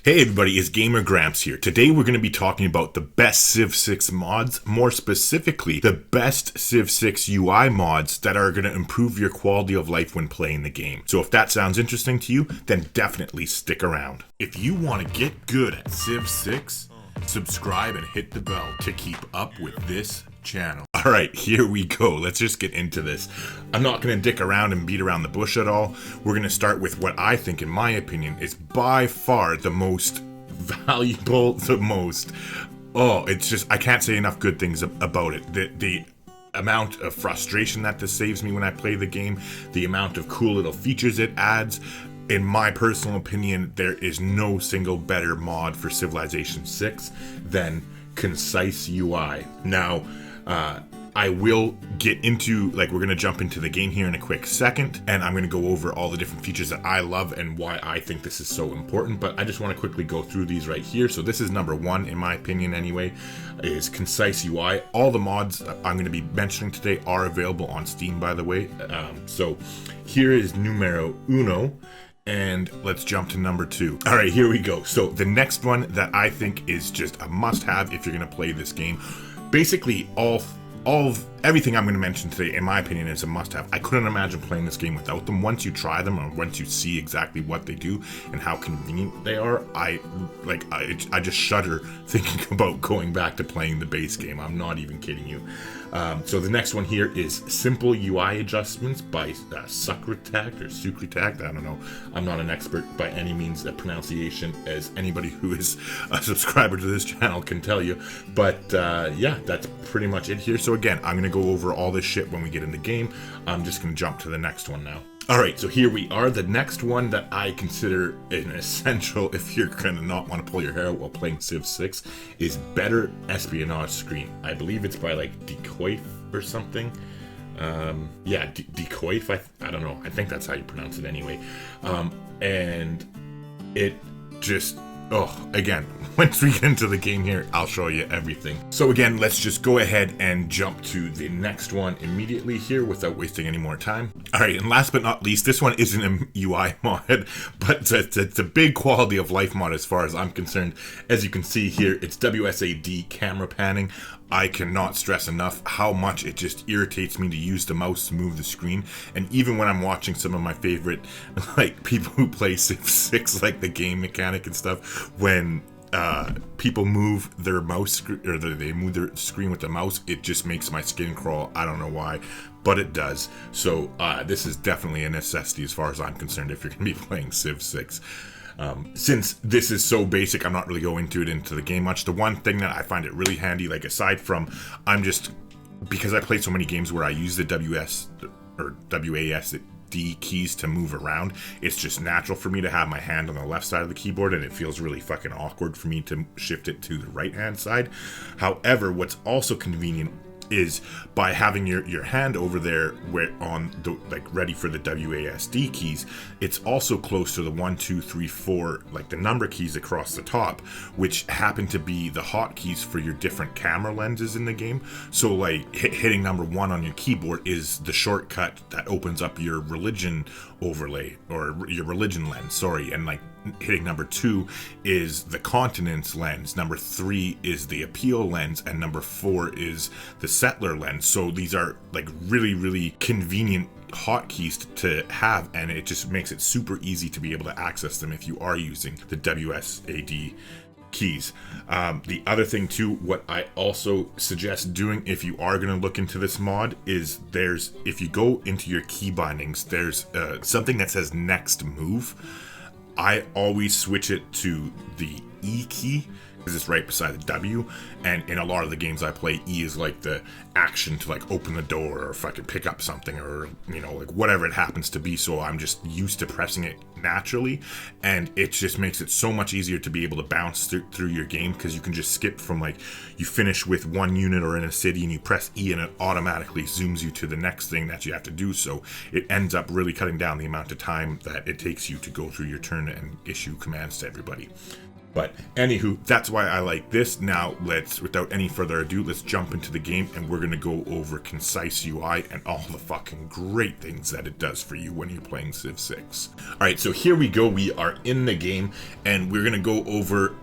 Hey everybody, it's Gamer Gramps here. Today we're going to be talking about the best Civ 6 mods, more specifically, the best Civ 6 UI mods that are going to improve your quality of life when playing the game. So if that sounds interesting to you, then definitely stick around. If you want to get good at Civ 6, subscribe and hit the bell to keep up with this channel. Alright, here we go. Let's just get into this. I'm not going to dick around and beat around the bush at all. We're going to start with what I think, in my opinion, is by far the most valuable, it's just, I can't say enough good things about it. The amount of frustration that this saves me when I play the game, the amount of cool little features it adds. In my personal opinion, there is no single better mod for Civilization 6 than Concise UI. Now, I will get into, we're going to jump into the game here in a quick second, and I'm going to go over all the different features that I love and why I think this is so important, but I just want to quickly go through these right here. So this is number one, in my opinion anyway, is Concise UI. All the mods I'm going to be mentioning today are available on Steam, by the way. So here is numero uno. And let's jump to number two. All right, here we go. So the next one that I think is just a must-have if you're going to play this game, basically everything I'm going to mention today, in my opinion, is a must-have. I couldn't imagine playing this game without them. Once you try them, or once you see exactly what they do and how convenient they are, I just shudder thinking about going back to playing the base game. I'm not even kidding you. So the next one here is Simple UI Adjustments by Sucretact or Sucretact. I don't know. I'm not an expert by any means at pronunciation, as anybody who is a subscriber to this channel can tell you. But yeah, that's pretty much it here. So again, I'm going to go over all this shit when we get in the game. I'm just going to jump to the next one now. Alright, so here we are. The next one that I consider an essential if you're going to not want to pull your hair out while playing Civ 6 is better espionage screen. I believe it's by Decoif or something. Yeah, Decoif, I don't know. I think that's how you pronounce it anyway. And it just... again, once we get into the game here, I'll show you everything. So again, let's just go ahead and jump to the next one immediately here without wasting any more time. All right, and last but not least, this one isn't a UI mod, but it's a big quality of life mod as far as I'm concerned. As you can see here, it's WSAD camera panning. I cannot stress enough how much it just irritates me to use the mouse to move the screen. And even when I'm watching some of my favorite, people who play Civ 6, the game mechanic and stuff, when people move their mouse, or they move their screen with the mouse, it just makes my skin crawl. I don't know why, but it does. So this is definitely a necessity as far as I'm concerned if you're going to be playing Civ 6. Since this is so basic, I'm not really going into the game much. The one thing that I find it really handy, aside from, because I play so many games where I use the WASD keys to move around, it's just natural for me to have my hand on the left side of the keyboard, and it feels really fucking awkward for me to shift it to the right hand side. However, what's also convenient is by having your hand over there where on the ready for the WASD keys, it's also close to the 1, 2, 3, 4, the number keys across the top, which happen to be the hotkeys for your different camera lenses in the game. So hitting number 1 on your keyboard is the shortcut that opens up your religion overlay, or your religion lens, sorry, and hitting number 2 is the continence lens, number 3 is the appeal lens, and number 4 is the settler lens. So these are really, really convenient hotkeys to have, and it just makes it super easy to be able to access them if you are using the WSAD keys. The other thing too, what I also suggest doing if you are going to look into this mod is if you go into your key bindings, there's something that says next move. I always switch it to the E key because it's right beside the W, and in a lot of the games I play, E is the action to open the door or fucking pick up something, or whatever it happens to be. So I'm just used to pressing it naturally, and it just makes it so much easier to be able to bounce through your game, because you can just skip from you finish with one unit or in a city and you press E and it automatically zooms you to the next thing that you have to do. So it ends up really cutting down the amount of time that it takes you to go through your turn and issue commands to everybody. But anywho, that's why I like this. Now let's, without any further ado, let's jump into the game and we're gonna go over Concise UI and all the fucking great things that it does for you when you're playing Civ 6. Alright, so here we go, we are in the game and we're gonna go over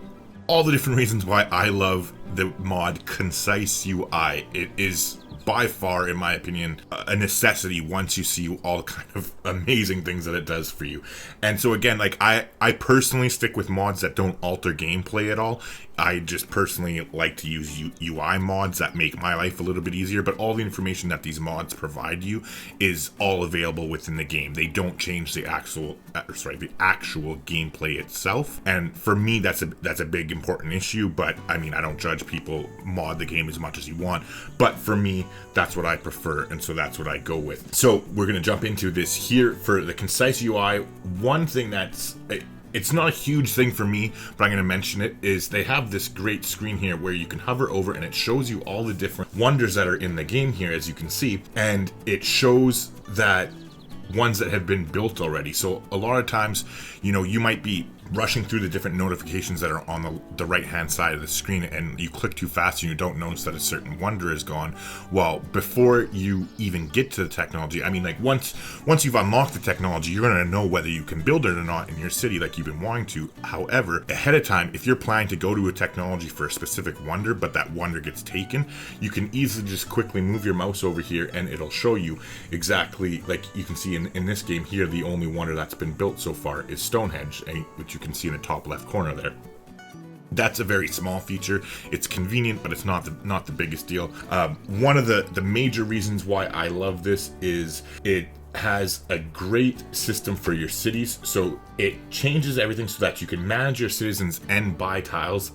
all the different reasons why I love the mod Concise UI. It is by far, in my opinion, a necessity once you see all the kind of amazing things that it does for you. And so again, like I personally stick with mods that don't alter gameplay at all. I just personally like to use UI mods that make my life a little bit easier, but all the information that these mods provide you is all available within the game. They don't change the actual gameplay itself. And for me, that's a big important issue, but I mean, I don't judge people mod the game as much as you want, but for me, that's what I prefer, and so that's what I go with. So we're gonna jump into this here for the Concise UI. One thing it's not a huge thing for me, but I'm going to mention it, is they have this great screen here where you can hover over and it shows you all the different wonders that are in the game here, as you can see, and it shows that ones that have been built already. So a lot of times, you know, you might be rushing through the different notifications that are on the right hand side of the screen and you click too fast and you don't notice that a certain wonder is gone. Well, before you even get to the technology, I mean, like once you've unlocked the technology, you're going to know whether you can build it or not in your city like you've been wanting to. However, ahead of time, if you're planning to go to a technology for a specific wonder, but that wonder gets taken, you can easily just quickly move your mouse over here and it'll show you exactly, like you can see in this game here, the only wonder that's been built so far is Stonehenge, which you can see in the top left corner there. That's a very small feature. It's convenient, but it's not the biggest deal. One of the major reasons why I love this is it has a great system for your cities. So it changes everything so that you can manage your citizens and buy tiles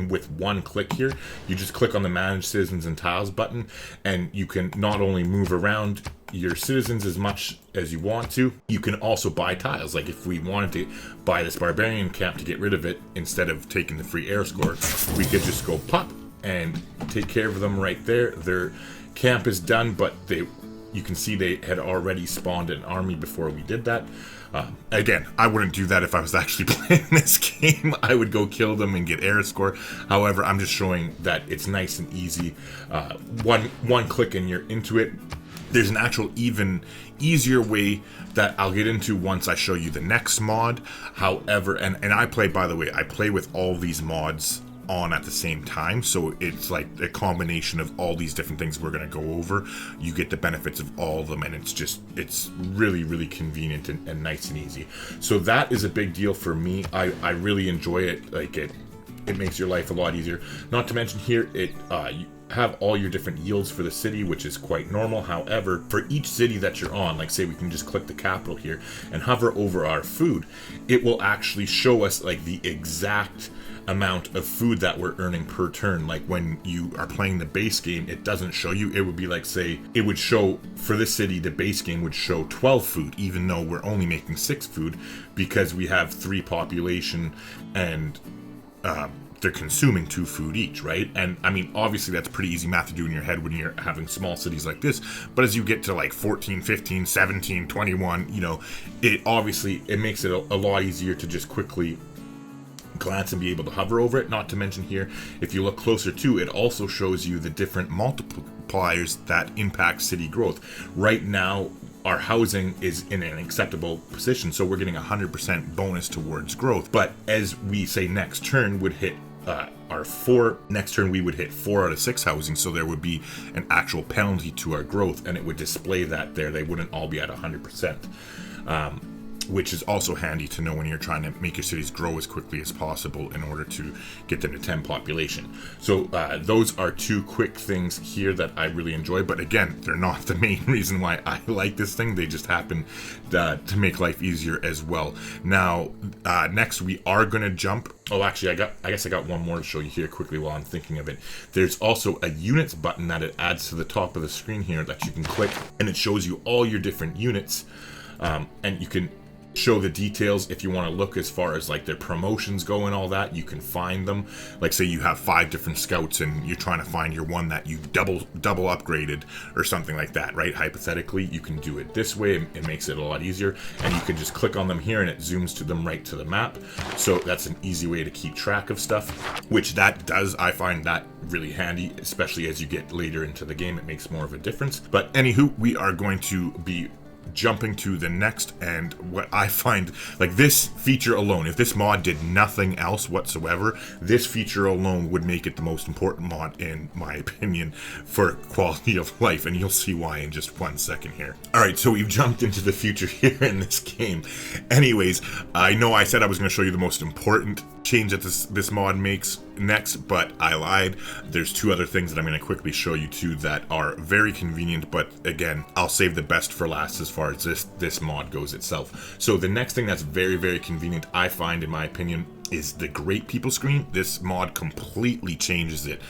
with one click here. You just click on the Manage Citizens and Tiles button, and you can not only move around your citizens as much as you want to, you can also buy tiles. Like if we wanted to buy this barbarian camp to get rid of it, instead of taking the free air score, we could just go pop and take care of them right there. Their camp is done, but you can see they had already spawned an army before we did that. Again, I wouldn't do that if I was actually playing this game. I would go kill them and get air score. However, I'm just showing that it's nice and easy. One click and you're into it. There's an actual even easier way that I'll get into once I show you the next mod. However, and I play, by the way, I play with all these mods on at the same time, so it's like a combination of all these different things we're going to go over. You get the benefits of all of them, and it's really convenient and nice and easy. So that is a big deal for me. I really enjoy it. Like it makes your life a lot easier. Not to mention here, you have all your different yields for the city, which is quite normal. However, for each city that you're on, like say we can just click the capital here and hover over our food, it will actually show us like the exact amount of food that we're earning per turn. Like when you are playing the base game, it doesn't show you. It would be like, say, it would show for this city, the base game would show 12 food, even though we're only making 6 food because we have 3 population and they're consuming 2 food each, right? And I mean, obviously that's pretty easy math to do in your head when you're having small cities like this, but as you get to like 14, 15, 17, 21, you know, it makes it a lot easier to just quickly glance and be able to hover over it. Not to mention here, if you look closer too, it also shows you the different multipliers that impact city growth. Right now, our housing is in an acceptable position, so we're getting 100% bonus towards growth. But as we say, next turn would hit next turn we would hit 4 out of 6 housing, so there would be an actual penalty to our growth, and it would display that there. They wouldn't all be at 100%. Which is also handy to know when you're trying to make your cities grow as quickly as possible in order to get them to 10 population. So those are 2 quick things here that I really enjoy, but again, they're not the main reason why I like this thing. They just happen to make life easier as well. Now, next we are going to jump. Oh, actually, I guess I got one more to show you here quickly while I'm thinking of it. There's also a units button that it adds to the top of the screen here that you can click, and it shows you all your different units, and you can show the details. If you want to look as far as like their promotions go and all that, you can find them. Like say you have 5 different scouts and you're trying to find your one that you double upgraded or something like that, right? Hypothetically, you can do it this way. It makes it a lot easier, and you can just click on them here and it zooms to them right to the map. So that's an easy way to keep track of stuff, which that does, I find that really handy, especially as you get later into the game. It makes more of a difference. But anywho, we are going to be jumping to the next, and what I find, like this feature alone, if this mod did nothing else whatsoever, this feature alone would make it the most important mod in my opinion for quality of life, and you'll see why in just 1 second here. Alright, so we've jumped into the future here in this game. Anyways, I know I said I was going to show you the most important change that this mod makes next, but I lied. There's 2 other things that I'm going to quickly show you too that are very convenient, but again, I'll save the best for last as far as this mod goes itself. So the next thing that's very, very convenient, I find, in my opinion, is the Great People screen. This mod completely changes it,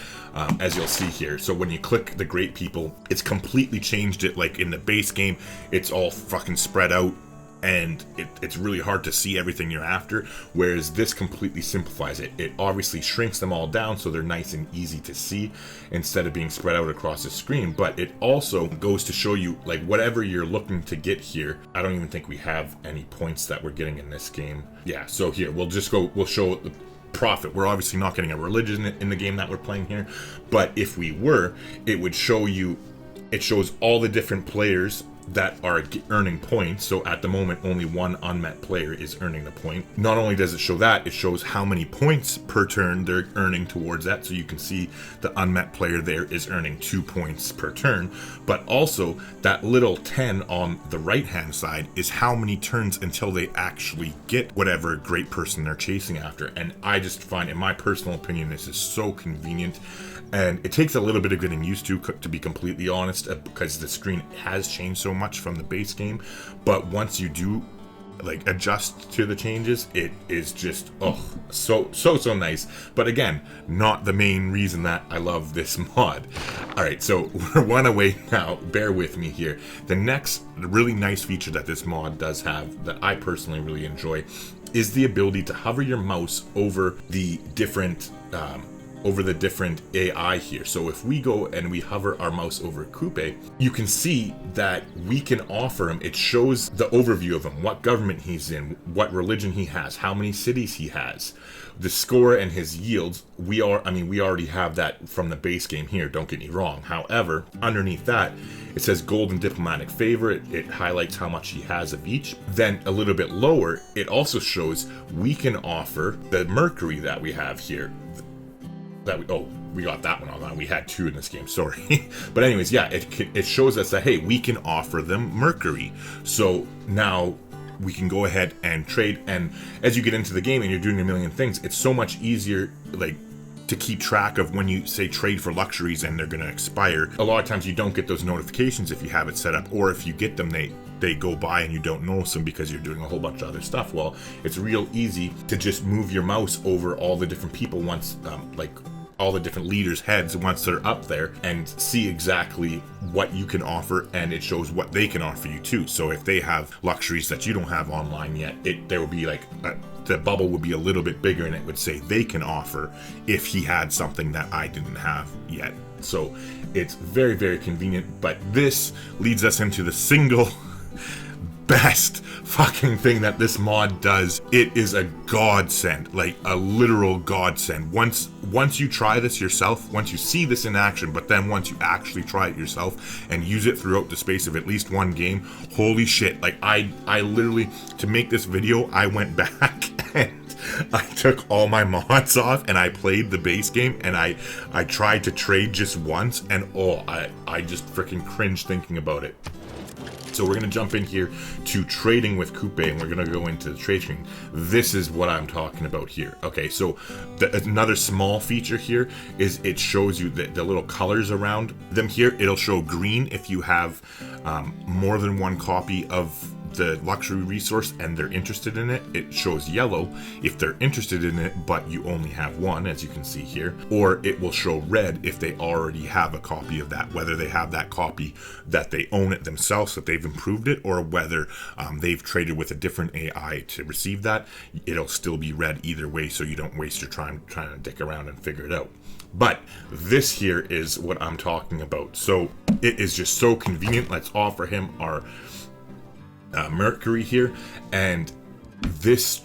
as you'll see here. So when you click the Great People, it's completely changed it. Like in the base game, it's all fucking spread out, and it's really hard to see everything you're after, whereas this completely simplifies it. It obviously shrinks them all down so they're nice and easy to see instead of being spread out across the screen, but it also goes to show you like whatever you're looking to get here. I don't even think we have any points that we're getting in this game. Yeah, so here we'll show the profit. We're obviously not getting a religion in the game that we're playing here, but if we were, it would show you, it shows all the different players that are earning points. So at the moment, only 1 unmet player is earning the point. Not only does it show that, it shows how many points per turn they're earning towards that. So you can see the unmet player there is earning 2 points per turn, but also that little 10 on the right hand side is how many turns until they actually get whatever great person they're chasing after. And I just find, in my personal opinion, this is so convenient. And it takes a little bit of getting used to be completely honest, because the screen has changed so much from the base game. But once you do like adjust to the changes, it is just so nice. But again, not the main reason that I love this mod. Alright, so we're 1 away now. Bear with me here. The next really nice feature that this mod does have that I personally really enjoy is the ability to hover your mouse over the different AI here. So if we go and we hover our mouse over Coupe, you can see that we can offer him, it shows the overview of him, what government he's in, what religion he has, how many cities he has, the score and his yields. We already have that from the base game here, don't get me wrong. However, underneath that, it says golden diplomatic favor. It highlights how much he has of each. Then a little bit lower, it also shows we can offer the Mercury that we have here. We got that one on. We had 2 in this game, sorry. But anyways, yeah, it shows us that, hey, we can offer them Mercury. So now we can go ahead and trade. And as you get into the game and you're doing a million things, it's so much easier, like, to keep track of when you say trade for luxuries and they're going to expire. A lot of times you don't get those notifications if you have it set up, or if you get them, they go by and you don't notice them because you're doing a whole bunch of other stuff. Well, it's real easy to just move your mouse over all the different people once, all the different leaders' heads once they're up there, and see exactly what you can offer, and it shows what they can offer you too. So if they have luxuries that you don't have online yet, there will be like the bubble would be a little bit bigger, and it would say they can offer if he had something that I didn't have yet. So it's very, very convenient. But this leads us into the single best fucking thing that this mod does. It is a godsend, like a literal godsend. Once you try this yourself, once you see this in action, but then once you actually try it yourself and use it throughout the space of at least 1 game, holy shit. Like I literally, to make this video, I went back and I took all my mods off and I played the base game, and I tried to trade just once, and I just freaking cringed thinking about it. So we're going to jump in here to trading with Coupe, and we're going to go into the trade screen. This is what I'm talking about here. Okay, so another small feature here is it shows you the little colors around them here. It'll show green if you have more than 1 copy of the luxury resource and they're interested in it, it shows yellow if they're interested in it, but you only have one, as you can see here, or it will show red if they already have a copy of that, whether they have that copy that they own it themselves, that they've improved it, or whether they've traded with a different AI to receive that. It'll still be red either way, so you don't waste your time trying to dick around and figure it out. But this here is what I'm talking about. So it is just so convenient. Let's offer him our Mercury here, and this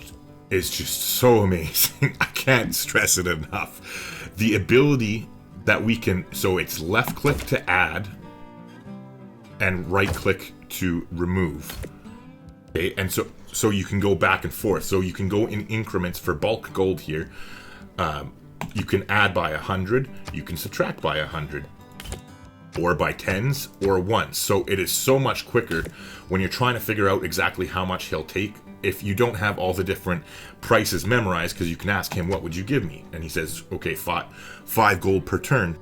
is just so amazing. I can't stress it enough. The ability that we can, so it's left click to add and right click to remove. Okay, and so you can go back and forth. So you can go in increments for bulk gold here. You can add by 100, you can subtract by 100, or by tens or ones. So it is so much quicker when you're trying to figure out exactly how much he'll take. If you don't have all the different prices memorized, because you can ask him, what would you give me? And he says, okay, five gold per turn.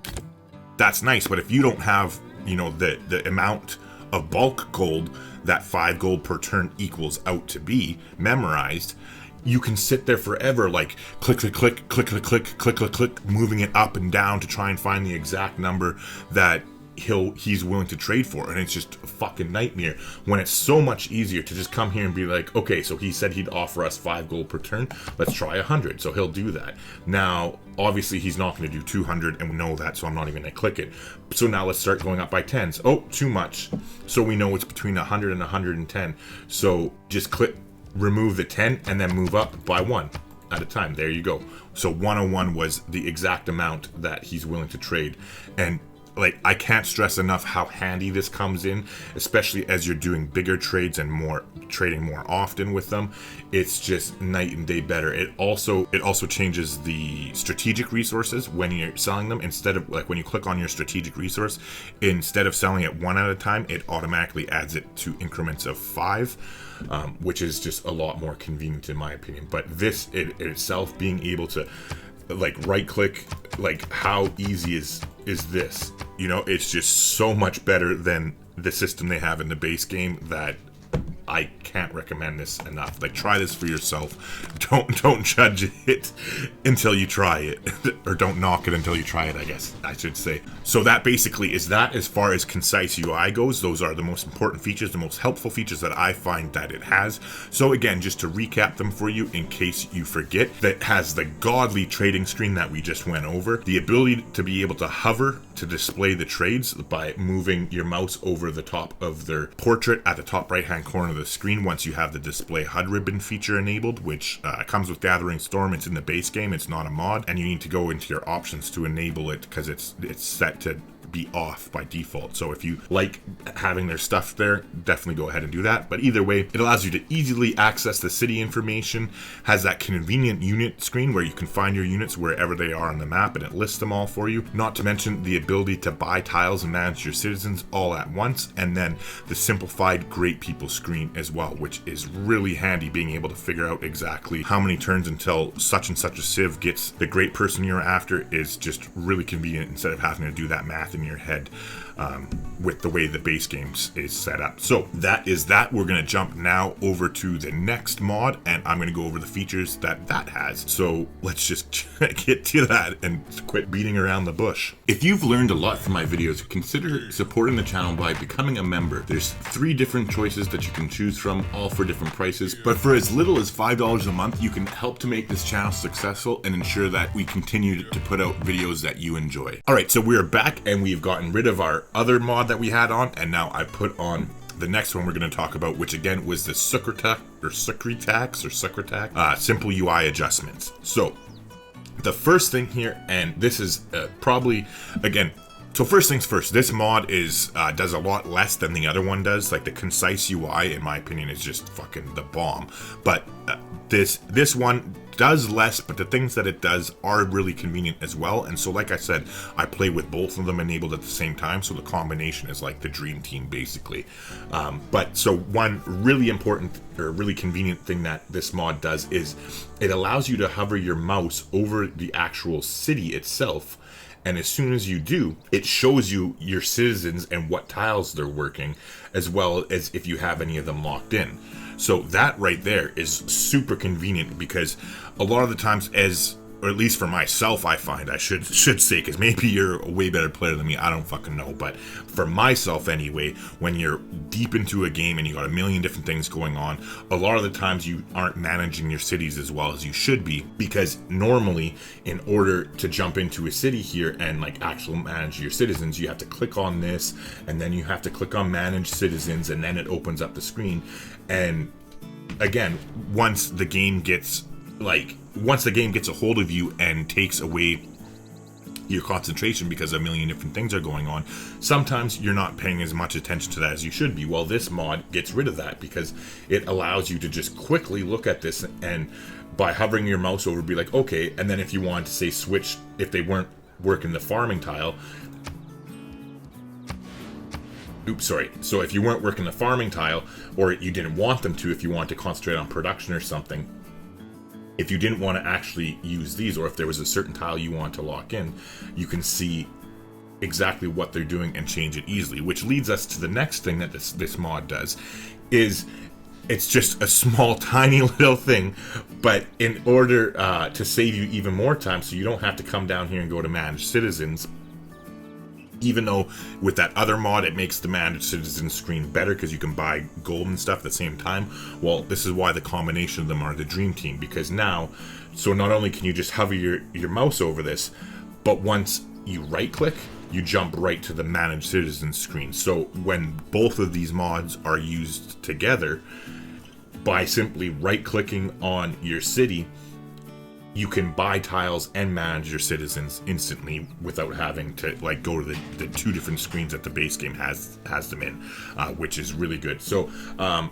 That's nice, but if you don't have, you know, the amount of bulk gold that 5 gold per turn equals out to be memorized, you can sit there forever, like click, click, click, click, click, click, click, click, click, moving it up and down to try and find the exact number that he's willing to trade for. And it's just a fucking nightmare when it's so much easier to just come here and be like, okay, so he said he'd offer us 5 gold per turn, let's try 100. So he'll do that. Now obviously he's not going to do 200, and we know that, so I'm not even going to click it. So now let's start going up by tens. Oh, too much. So we know it's between 100 and 110. So just click, remove the 10, and then move up by 1 at a time. There you go. So 101 was the exact amount that he's willing to trade. And like, I can't stress enough how handy this comes in, especially as you're doing bigger trades and trading more often with them. It's just night and day better. It also changes the strategic resources when you're selling them. Instead of, like, when you click on your strategic resource, instead of selling it one at a time, it automatically adds it to increments of 5, which is just a lot more convenient in my opinion. But this itself, being able to like right click, like how easy is this? You know, it's just so much better than the system they have in the base game that I can't recommend this enough. Like, try this for yourself. Don't judge it until you try it, or don't knock it until you try it, I guess I should say. So that basically is that. As far as Concise UI goes, those are the most important features, the most helpful features that I find that it has. So again, just to recap them for you in case you forget, that has the godly trading screen that we just went over, the ability to be able to hover to display the trades by moving your mouse over the top of their portrait at the top right hand corner of the screen once you have the display HUD ribbon feature enabled, which comes with Gathering Storm. It's in the base game, it's not a mod, and you need to go into your options to enable it because it's set to be off by default. So if you like having their stuff there, definitely go ahead and do that. But either way, it allows you to easily access the city information, has that convenient unit screen where you can find your units wherever they are on the map, and it lists them all for you. Not to mention the ability to buy tiles and manage your citizens all at once, and then the simplified great people screen as well, which is really handy, being able to figure out exactly how many turns until such and such a civ gets the great person you're after is just really convenient instead of having to do that math in your head with the way the base games is set up. So that is that. We're going to jump now over to the next mod, and I'm going to go over the features that has. So let's just get to that and quit beating around the bush. If you've learned a lot from my videos, consider supporting the channel by becoming a member. There's 3 different choices that you can choose from, all for different prices, but for as little as $5 a month, you can help to make this channel successful and ensure that we continue to put out videos that you enjoy. All right, so we're back, and we've gotten rid of our other mod that we had on, and now I put on the next one we're going to talk about, which again was the Secretary simple UI adjustments. So the first thing here, and this is probably, again, so first things first, this mod is does a lot less than the other one does. Like the Concise UI, in my opinion, is just fucking the bomb. But this one does less, but the things that it does are really convenient as well. And so, like I said, I play with both of them enabled at the same time, so the combination is like the dream team, basically. But so one really important or really convenient thing that this mod does is it allows you to hover your mouse over the actual city itself, And as soon as you do, it shows you your citizens and what tiles they're working, as well as if you have any of them locked in. So that right there is super convenient, because a lot of the times, or at least for myself, I find, I should say, because maybe you're a way better player than me, I don't fucking know, but for myself anyway, when you're deep into a game and you got a million different things going on, a lot of the times you aren't managing your cities as well as you should be, because normally, in order to jump into a city here and like actually manage your citizens, you have to click on this, and then you have to click on manage citizens, and then it opens up the screen. And again, once the game gets a hold of you and takes away your concentration because a million different things are going on, sometimes you're not paying as much attention to that as you should be. Well, this mod gets rid of that, because it allows you to just quickly look at this, and by hovering your mouse over, be like, okay, and then if you wanted to say switch, if they weren't working the farming tile, so if you weren't working the farming tile, or you didn't want them to, if you wanted to concentrate on production or something, if you didn't want to actually use these, or if there was a certain tile you want to lock in, you can see exactly what they're doing and change it easily. Which leads us to the next thing that this mod does, is it's just a small, tiny little thing, but in order to save you even more time, so you don't have to come down here and go to manage citizens, even though with that other mod it makes the managed citizen screen better because you can buy gold and stuff at the same time. Well, this is why the combination of them are the dream team, because now, so not only can you just hover your mouse over this, but once you right click, you jump right to the managed citizen screen. So when both of these mods are used together, by simply right clicking on your city, you can buy tiles and manage your citizens instantly without having to like go to the two different screens that the base game has them in, which is really good. So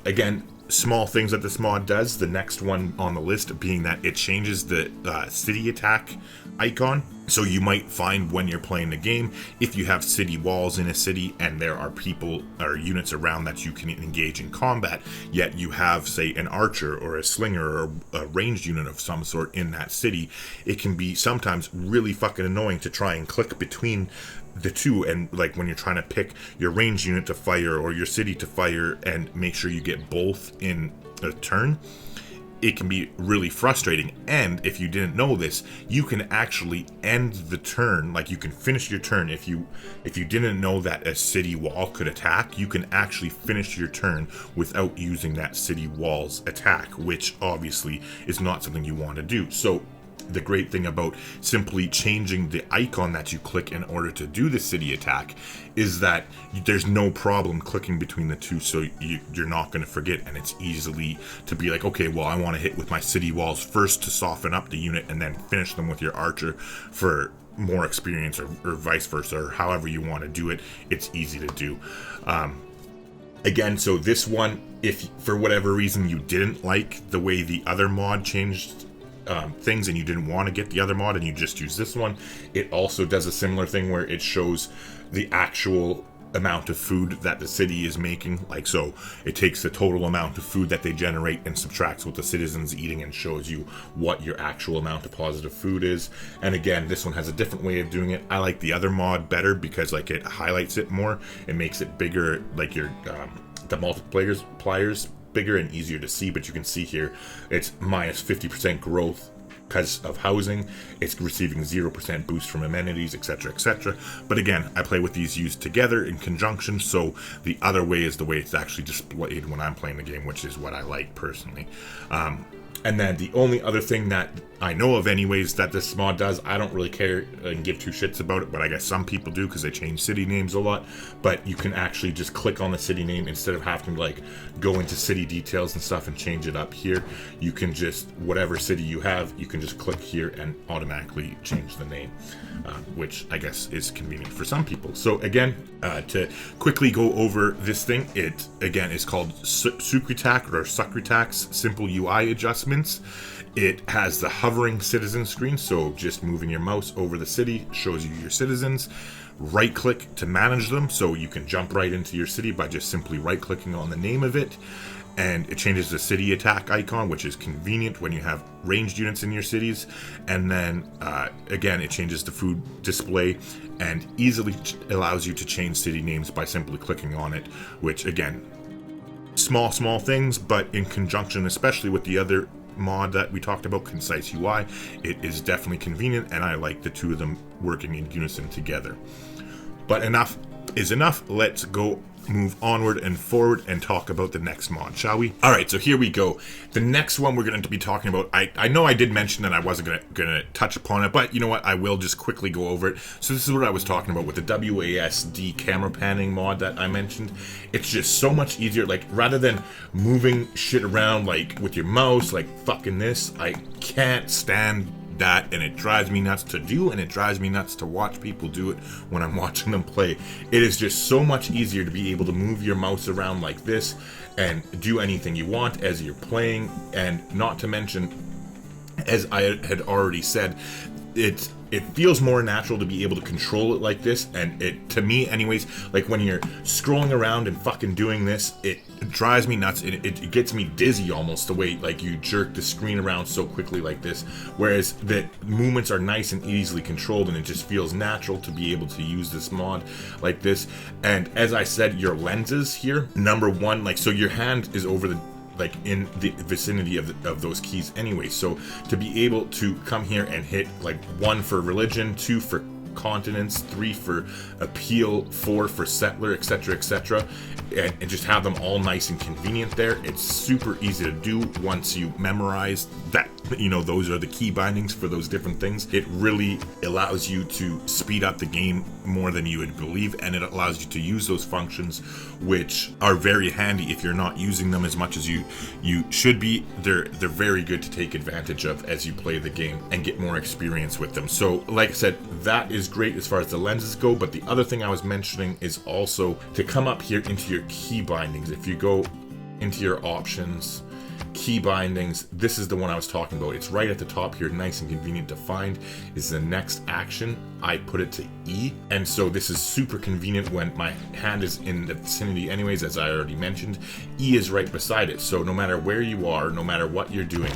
again, small things that this mod does. The next one on the list being that it changes the city attack icon. So you might find when you're playing the game, if you have city walls in a city and there are people or units around that you can engage in combat, yet you have, say, an archer or a slinger or a ranged unit of some sort in that city, it can be sometimes really fucking annoying to try and click between the two, and like when you're trying to pick your ranged unit to fire or your city to fire and make sure you get both in a turn, it can be really frustrating. And if you didn't know this, you can actually end the turn, like you can finish your turn. If you didn't know that a city wall could attack, you can actually finish your turn without using that city wall's attack, which obviously is not something you want to do. So the great thing about simply changing the icon that you click in order to do the city attack is that there's no problem clicking between the two, so you're not going to forget, and it's easily to be like, okay, well, I want to hit with my city walls first to soften up the unit and then finish them with your archer for more experience, or vice versa, or however you want to do it. It's easy to do. Again, so this one, if for whatever reason you didn't like the way the other mod changed things and you didn't want to get the other mod and you just use this one, it also does a similar thing where it shows the actual amount of food that the city is making. Like, so it takes the total amount of food that they generate and subtracts what the citizens eating and shows you what your actual amount of positive food is. And again, this one has a different way of doing it. I like the other mod better because like it highlights it more, it makes it bigger, like your the multipliers bigger and easier to see. But you can see here it's minus 50% growth because of housing, it's receiving 0% boost from amenities, etc, etc. But again, I play with these used together in conjunction, so the other way is the way it's actually displayed when I'm playing the game, which is what I like personally. And then the only other thing that I know of anyways that this mod does, I don't really care and give two shits about it, but I guess some people do because they change city names a lot. But you can actually just click on the city name instead of having to like go into city details and stuff and change it up here. You can just, whatever city you have, you can just click here and automatically change the name, which I guess is convenient for some people. So again, to quickly go over this thing, it again is called Sucritac or Sucritac's Simple UI Adjustments. It has the hovering citizen screen, so just moving your mouse over the city shows you your citizens. Right click to manage them, so you can jump right into your city by just simply right clicking on the name of it. and it changes the city attack icon, which is convenient when you have ranged units in your cities. And then again, it changes the food display and easily allows you to change city names by simply clicking on it, which again, small things, but in conjunction, especially with the other mod that we talked about, Concise UI, it is definitely convenient, and I like the two of them working in unison together. But enough is enough. Let's go move onward and forward and talk about the next mod, shall we? All right, so here we go. The next one we're going to be talking about, I know I did mention that I wasn't going to touch upon it, but you know what? I will just quickly go over it. So this is what I was talking about with the WASD camera panning mod that I mentioned. It's just so much easier. Like, rather than moving shit around like with your mouse, like fucking this, I can't stand that, and it drives me nuts to do, and it drives me nuts to watch people do it when I'm watching them play. It is just so much easier to be able to move your mouse around like this and do anything you want as you're playing. And not to mention, as I had already said, it feels more natural to be able to control it like this. And it, to me anyways, like when you're scrolling around and fucking doing this, it drives me nuts. It gets me dizzy almost, the way like you jerk the screen around so quickly like this, whereas the movements are nice and easily controlled, and it just feels natural to be able to use this mod like this. And as I said, your lenses here, number one, like, so your hand is over the, like, in the vicinity of those keys anyway. So to be able to come here and hit like 1 for religion, 2 for continents, 3 for appeal, 4 for settler, etc., and just have them all nice and convenient there. It's super easy to do once you memorize that, you know, those are the key bindings for those different things. It really allows you to speed up the game more than you would believe, and it allows you to use those functions, which are very handy if you're not using them as much as you should be. They're very good to take advantage of as you play the game and get more experience with them. So like I said, that is great as far as the lenses go. But the other thing I was mentioning is also to come up here into your key bindings. If you go into your options, key bindings, this is the one I was talking about. It's right at the top here, nice and convenient to find. Is the next action. I put it to E, and so this is super convenient when my hand is in the vicinity anyways, as I already mentioned. E is right beside it, so no matter where you are, no matter what you're doing,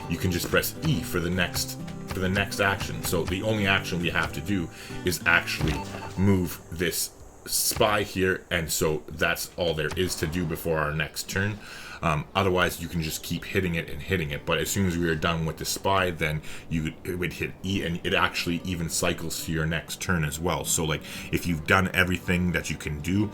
you can just press E for the next action. So the only action we have to do is actually move this spy here, and so that's all there is to do before our next turn. Otherwise, you can just keep hitting it, but as soon as we are done with the spy, then it would hit E, and it actually even cycles to your next turn as well. So like, if you've done everything that you can do,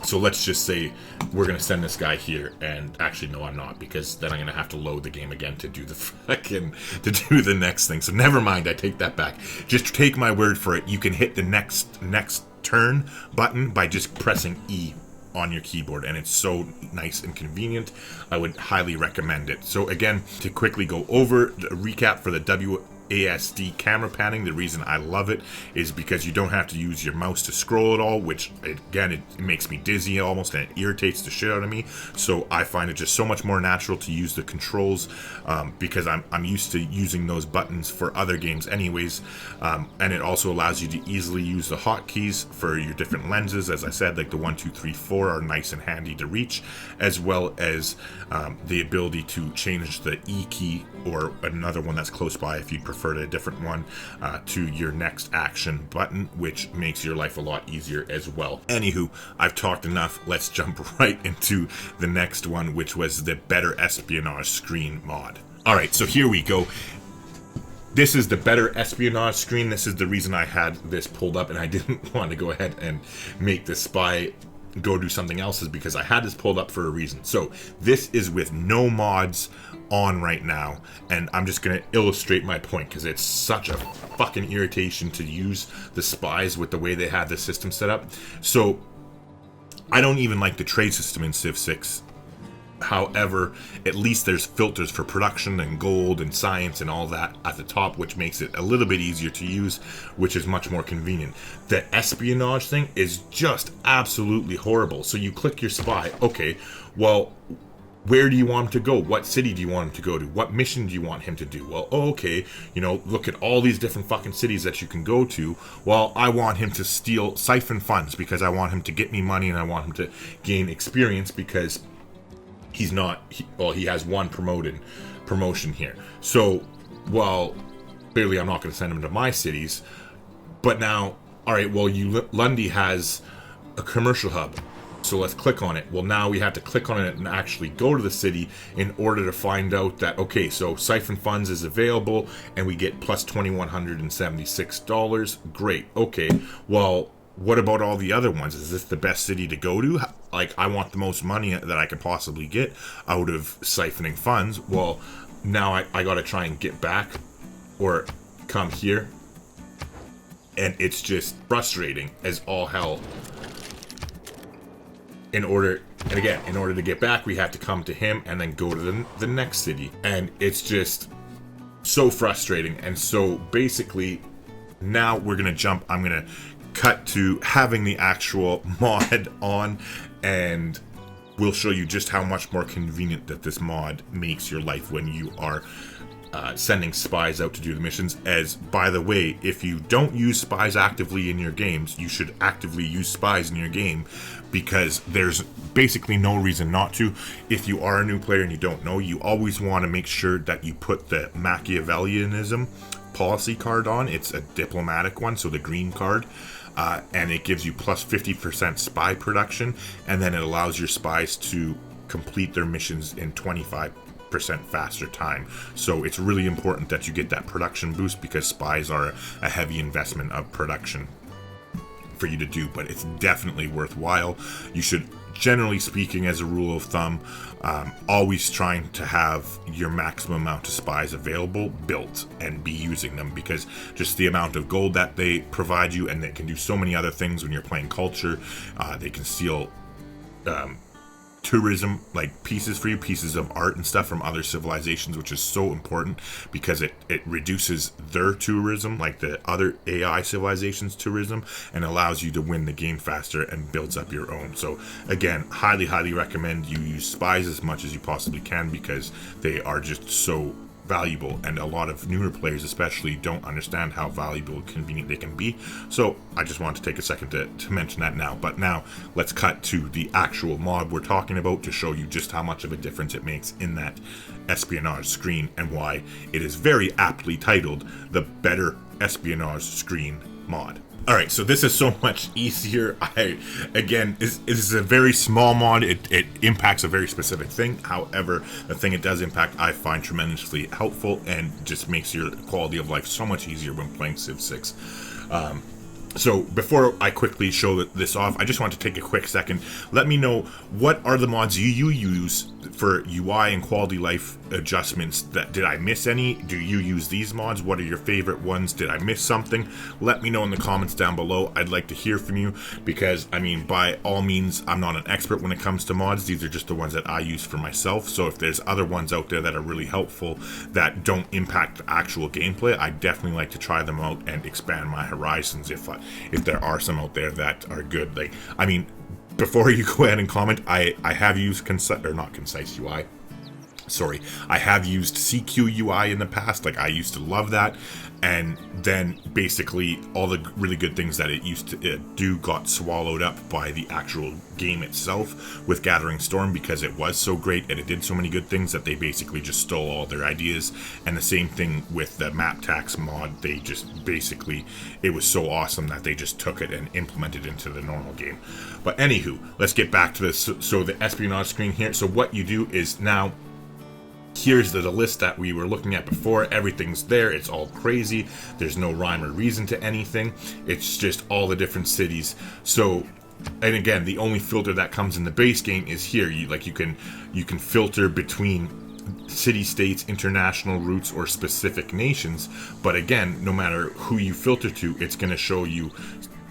so let's just say we're gonna send this guy here, and actually no, I'm not, because then I'm gonna have to load the game again to do the next thing. So never mind, I take that back. Just take my word for it. You can hit the next turn button by just pressing E on your keyboard, and it's so nice and convenient. I would highly recommend it. So again, to quickly go over the recap for the WASD camera panning, the reason I love it is because you don't have to use your mouse to scroll at all, which again, it makes me dizzy almost, and it irritates the shit out of me. So I find it just so much more natural to use the controls, because I'm used to using those buttons for other games anyways. And it also allows you to easily use the hotkeys for your different lenses. As I said, like the 1, 2, 3, 4 are nice and handy to reach, as well as the ability to change the E key or another one that's close by if you prefer a different one, to your next action button, which makes your life a lot easier as well. Anywho, I've talked enough. Let's jump right into the next one, which was the Better Espionage screen mod. All right, so here we go. This is the Better Espionage screen. This is the reason I had this pulled up, and I didn't want to go ahead and make the spy go do something else, is because I had this pulled up for a reason. So this is with no mods on right now, and I'm just going to illustrate my point, because it's such a fucking irritation to use the spies with the way they have the system set up. So I don't even like the trade system in Civ 6. However, at least there's filters for production and gold and science and all that at the top, which makes it a little bit easier to use, which is much more convenient. The espionage thing is just absolutely horrible. So you click your spy. Okay, well, where do you want him to go? What city do you want him to go to? What mission do you want him to do? Well, okay, you know, look at all these different fucking cities that you can go to. Well, I want him to siphon funds because I want him to get me money, and I want him to gain experience because he's not, well, he has one promotion here. So, well, clearly I'm not going to send him to my cities, but now, all right, well, Lundy has a commercial hub. So let's click on it. Well, now we have to click on it and actually go to the city in order to find out that, okay, so Siphon Funds is available and we get plus $2,176. Great. Okay. Well, what about all the other ones? Is this the best city to go to? Like, I want the most money that I can possibly get out of siphoning funds. Well, now I got to try and get back or come here. And it's just frustrating as all hell. In order to get back, we have to come to him and then go to the next city. And it's just so frustrating. And so basically, now we're going to jump. I'm going to cut to having the actual mod on, and we'll show you just how much more convenient that this mod makes your life when you are sending spies out to do the missions. As, by the way, if you don't use spies actively in your games, you should actively use spies in your game, because there's basically no reason not to. If you are a new player and you don't know, you always want to make sure that you put the Machiavellianism policy card on. It's a diplomatic one, so the green card. And it gives you plus 50% spy production, and then it allows your spies to complete their missions in 25% faster time. So it's really important that you get that production boost, because spies are a heavy investment of production for you to do, but it's definitely worthwhile. You should, generally speaking, as a rule of thumb, always trying to have your maximum amount of spies available built and be using them, because just the amount of gold that they provide you, and they can do so many other things when you're playing culture. They can steal tourism, like pieces of art and stuff from other civilizations, which is so important, because it reduces their tourism, like the other AI civilizations' tourism, and allows you to win the game faster and builds up your own. So again, highly recommend you use spies as much as you possibly can, because they are just so valuable, and a lot of newer players especially don't understand how valuable and convenient they can be. So I just wanted to take a second to mention that now. But now let's cut to the actual mod we're talking about to show you just how much of a difference it makes in that espionage screen, and why it is very aptly titled the Better Espionage Screen Mod. Alright, so this is so much easier. Again, it is a very small mod. It impacts a very specific thing. However, the thing it does impact, I find tremendously helpful, and just makes your quality of life so much easier when playing Civ 6. So before I quickly show this off, I just want to take a quick second. Let me know, what are the mods you use for UI and quality life adjustments? Did I miss any? Do you use these mods? What are your favorite ones? Did I miss something? Let me know in the comments down below. I'd like to hear from you, because I mean, by all means, I'm not an expert when it comes to mods. These are just the ones that I use for myself. So if there's other ones out there that are really helpful that don't impact actual gameplay, I definitely like to try them out and expand my horizons if there are some out there that are good. Like, I mean, before you go ahead and comment, I have used Concise UI. Sorry, I have used CQ UI in the past. Like, I used to love that, and then basically all the really good things that it used to do got swallowed up by the actual game itself with Gathering Storm, because it was so great and it did so many good things that they basically just stole all their ideas. And the same thing with the map tax mod. They just basically, it was so awesome that they just took it and implemented it into the normal game. But anywho, let's get back to this. So the espionage screen here. So what you do is, now here's the list that we were looking at before. Everything's there. It's all crazy. There's no rhyme or reason to anything. It's just all the different cities. So, and again, the only filter that comes in the base game is here. You can filter between city-states, international routes, or specific nations. But again, no matter who you filter to, it's going to show you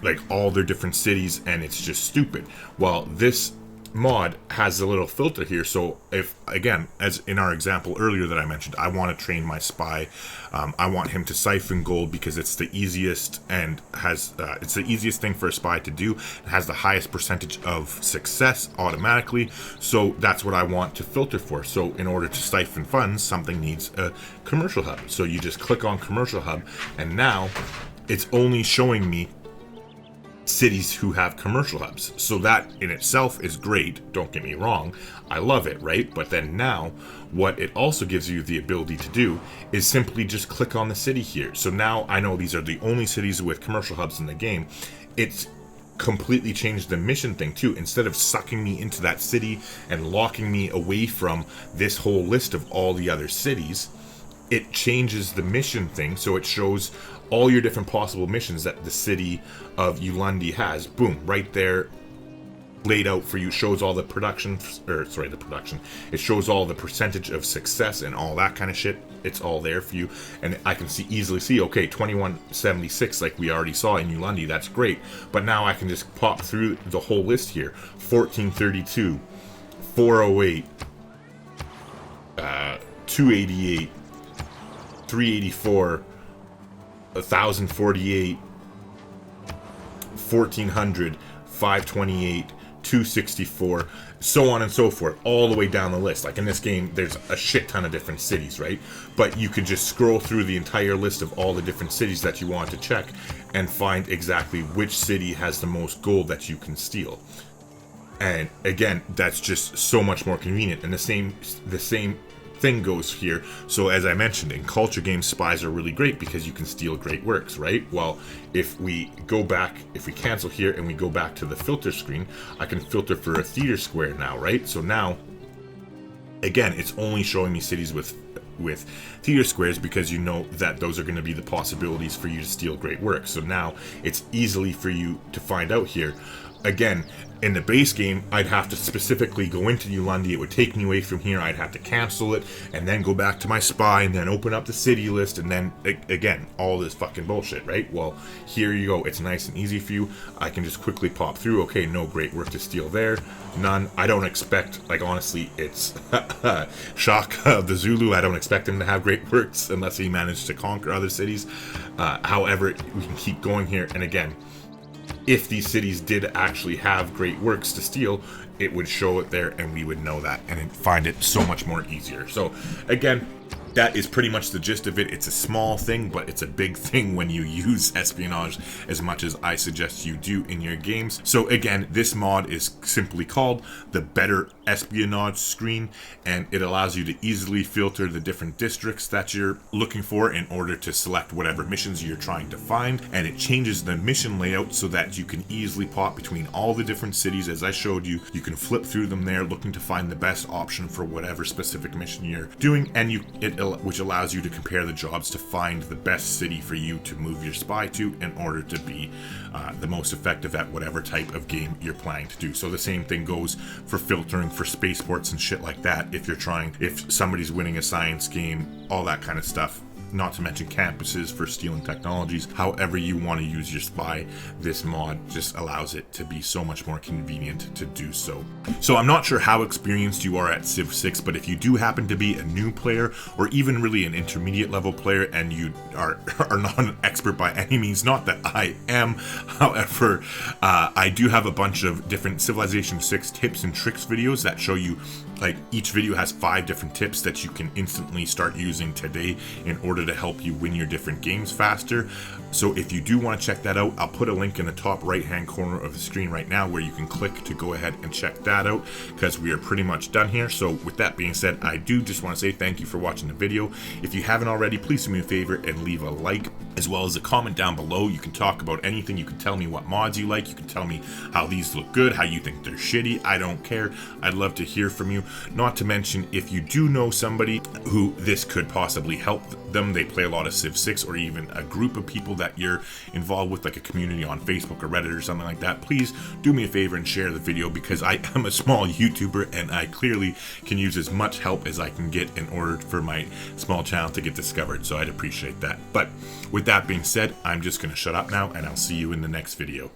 like all their different cities, and it's just stupid. Well, this mod has a little filter here. So if, again, as in our example earlier that I mentioned, I want to train my spy, I want him to siphon gold because it's the easiest, and has it's the easiest thing for a spy to do. It has the highest percentage of success automatically. So that's what I want to filter for. So in order to siphon funds, something needs a commercial hub. So you just click on commercial hub, and now it's only showing me cities who have commercial hubs. So that in itself is great, don't get me wrong, I love it, right? But then now what it also gives you the ability to do is simply just click on the city here. So now I know these are the only cities with commercial hubs in the game. It's completely changed the mission thing too. Instead of sucking me into that city and locking me away from this whole list of all the other cities, it changes the mission thing, so it shows all your different possible missions that the city of Ulundi has. Boom, right there, laid out for you. Shows all the it shows all the percentage of success and all that kind of shit. It's all there for you, and I can easily see, okay, 2176, like we already saw in Ulundi, that's great. But now I can just pop through the whole list here. 1432, 408, 288, 384, 1048, 1400, 528, 264, so on and so forth, all the way down the list. Like in this game, there's a shit ton of different cities, right? But you could just scroll through the entire list of all the different cities that you want to check and find exactly which city has the most gold that you can steal. And again, that's just so much more convenient. And the same thing goes here. So as I mentioned, in culture games, spies are really great because you can steal great works, right? Well, if we go back, if we cancel here and we go back to the filter screen, I can filter for a theater square now, right? So now, again, it's only showing me cities with theater squares because you know that those are going to be the possibilities for you to steal great works. So now it's easily for you to find out here. Again, in the base game, I'd have to specifically go into Ulundi. It would take me away from here. I'd have to cancel it and then go back to my spy and then open up the city list and then, again, all this fucking bullshit, right? Well, here you go. It's nice and easy for you. I can just quickly pop through. Okay, no great work to steal there. None. I don't expect, like, honestly, it's Shock of the Zulu. I don't expect him to have great works unless he managed to conquer other cities. However, we can keep going here. And again, if these cities did actually have great works to steal, it would show it there and we would know that and find it so much more easier. So again, that is pretty much the gist of it. It's a small thing, but it's a big thing when you use espionage as much as I suggest you do in your games. So again, this mod is simply called the Better Espionage screen, and it allows you to easily filter the different districts that you're looking for in order to select whatever missions you're trying to find. And it changes the mission layout so that you can easily pop between all the different cities. As I showed you, you can flip through them there looking to find the best option for whatever specific mission you're doing, and which allows you to compare the jobs to find the best city for you to move your spy to in order to be the most effective at whatever type of game you're planning to do. So the same thing goes for filtering for spaceports and shit like that. If somebody's winning a science game, all that kind of stuff. Not to mention campuses for stealing technologies. However you want to use your spy, this mod just allows it to be so much more convenient to do so. So I'm not sure how experienced you are at Civ 6, but if you do happen to be a new player or even really an intermediate level player and you are not an expert by any means, not that I am, however, I do have a bunch of different Civilization 6 tips and tricks videos that show you, like, each video has 5 different tips that you can instantly start using today in order to help you win your different games faster. So if you do want to check that out, I'll put a link in the top right hand corner of the screen right now where you can click to go ahead and check that out, because we are pretty much done here. So with that being said, I do just want to say thank you for watching the video. If you haven't already, please do me a favor and leave a like as well as a comment down below. You can talk about anything. You can tell me what mods you like. You can tell me how these look good, how you think they're shitty. I don't care. I'd love to hear from you. Not to mention, if you do know somebody who this could possibly help them, they play a lot of Civ 6, or even a group of people that you're involved with, like a community on Facebook or Reddit or something like that, please do me a favor and share the video, because I am a small YouTuber and I clearly can use as much help as I can get in order for my small channel to get discovered, so I'd appreciate that. But with that being said, I'm just going to shut up now and I'll see you in the next video.